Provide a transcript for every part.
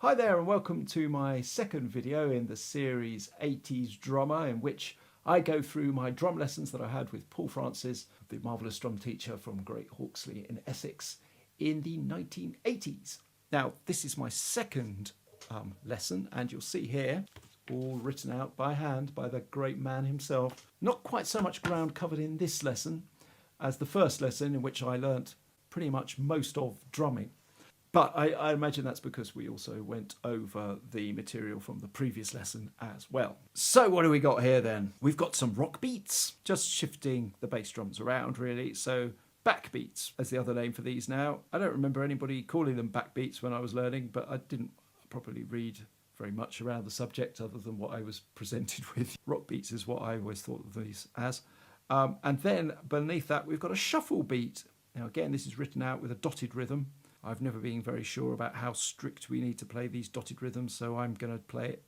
Hi there and welcome to my second video in the series 80s Drummer, in which I go through my drum lessons that I had with Paul Francis, the marvellous drum teacher from Great Hawksley in Essex in the 1980s. Now this is my second lesson, and you'll see here all written out by hand by the great man himself. Not quite so much ground covered in this lesson as the first lesson, in which I learnt pretty much most of drumming. But I imagine that's because we also went over the material from the previous lesson as well. So what do we got here then? We've got some rock beats, just shifting the bass drums around really. So back beats as the other name for these now. I don't remember anybody calling them back beats when I was learning, but I didn't properly read very much around the subject other than what I was presented with. Rock beats is what I always thought of these as. And then beneath that we've got a shuffle beat. Now again, this is written out with a dotted rhythm. I've never been very sure about how strict we need to play these dotted rhythms, so I'm going to play it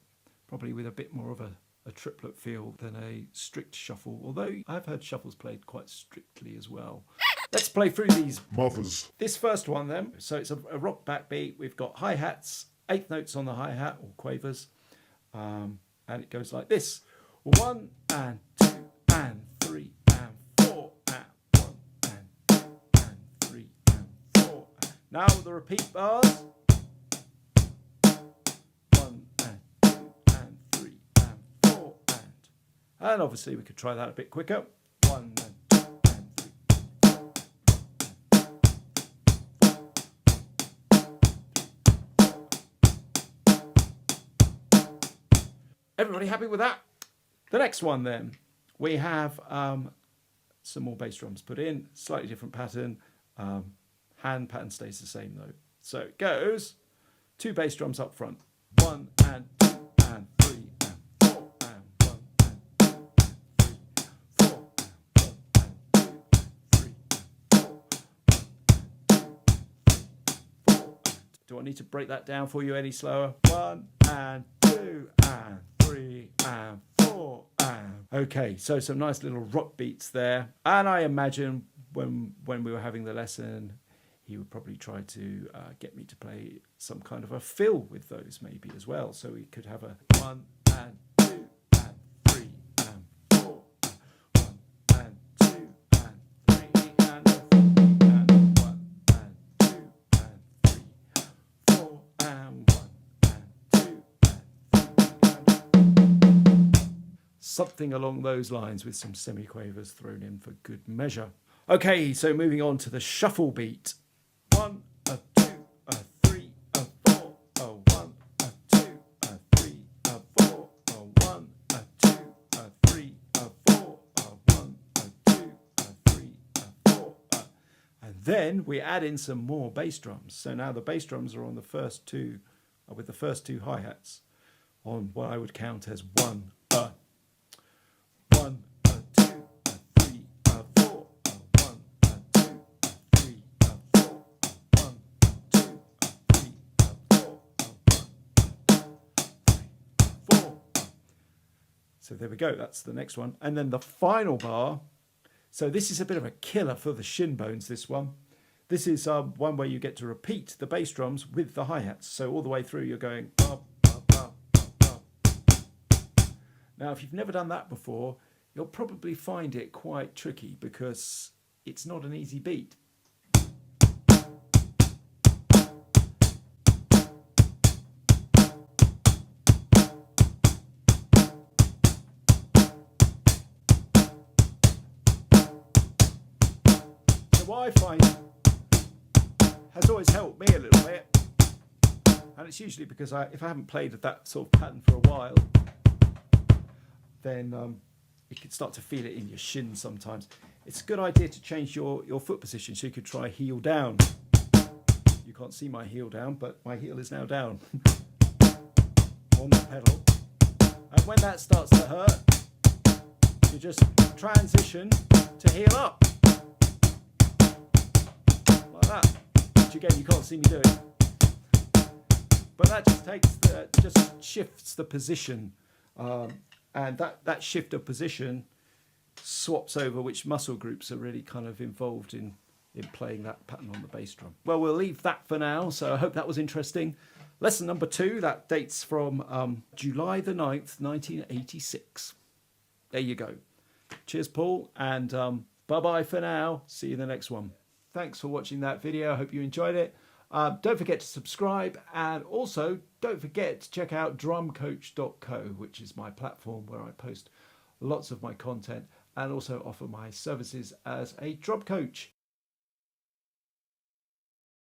probably with a bit more of a triplet feel than a strict shuffle, although I've heard shuffles played quite strictly as well. Let's play through these mothers. This first one then, so it's a rock backbeat. We've got hi-hats, eighth notes on the hi-hat or quavers, and it goes like this. 1 and 2 and 3 and 4 and 1 and 2 and 3 and 4. Now the repeat bars. 1 and 2 and 3 and 4 and obviously we could try that a bit quicker. 1 and 2 and 3. Everybody happy with that? The next one then, we have some more bass drums put in, slightly different pattern. Hand pattern stays the same though. So it goes 2 bass drums up front. 1 and 2 and 3 and 4 and 1 and 2 and 3, 4 and 1 and 2 and 3 and 4 and 4. Do I need to break that down for you any slower? 1 and 2 and 3 and 4 and. Okay, so some nice little rock beats there. And I imagine when we were having the lesson, he would probably try to get me to play some kind of a fill with those maybe as well. So we could have a 1 and 2 and 3 and 4 and 1 and 2 and 3 and 4 and 1 and 2 and 3, 4 and 1 and 2 and 3. Something along those lines with some semiquavers thrown in for good measure. Okay, so moving on to the shuffle beat. 1, a 2, a 3, a 4, a 1, a 2, a 3, a 4, a 1, a 2, a 3, a 4, a 1, a 2, a 3, a 4. And then we add in some more bass drums. So now the bass drums are on the first two, with the first 2 hi-hats on what I would count as 1, 1, a 2, a 3, a 4, a 1, a 2, a 3, a 4, a 1, a 2, a 3, a 4, a 1, a 2, a 3, a 4. So there we go, that's the next one. And then the final bar. So this is a bit of a killer for the shin bones, this one. This is one where you get to repeat the bass drums with the hi-hats. So all the way through you're going. Now if you've never done that before, you'll probably find it quite tricky because it's not an easy beat. So what I find has always helped me a little bit, and it's usually because if I haven't played that sort of pattern for a while, then you can start to feel it in your shins sometimes. It's a good idea to change your foot position, so you could try heel down. You can't see my heel down, but my heel is now down on the pedal. And when that starts to hurt, you just transition to heel up. Like that. Which again, you can't see me doing. But that just shifts the position. And that shift of position swaps over which muscle groups are really kind of involved in playing that pattern on the bass drum. Well, we'll leave that for now, so I hope that was interesting. Lesson number 2, that dates from July the 9th, 1986. There you go. Cheers, Paul, and bye-bye for now. See you in the next one. Thanks for watching that video. I hope you enjoyed it. Don't forget to subscribe, and also don't forget to check out drumcoach.co, which is my platform where I post lots of my content and also offer my services as a drum coach.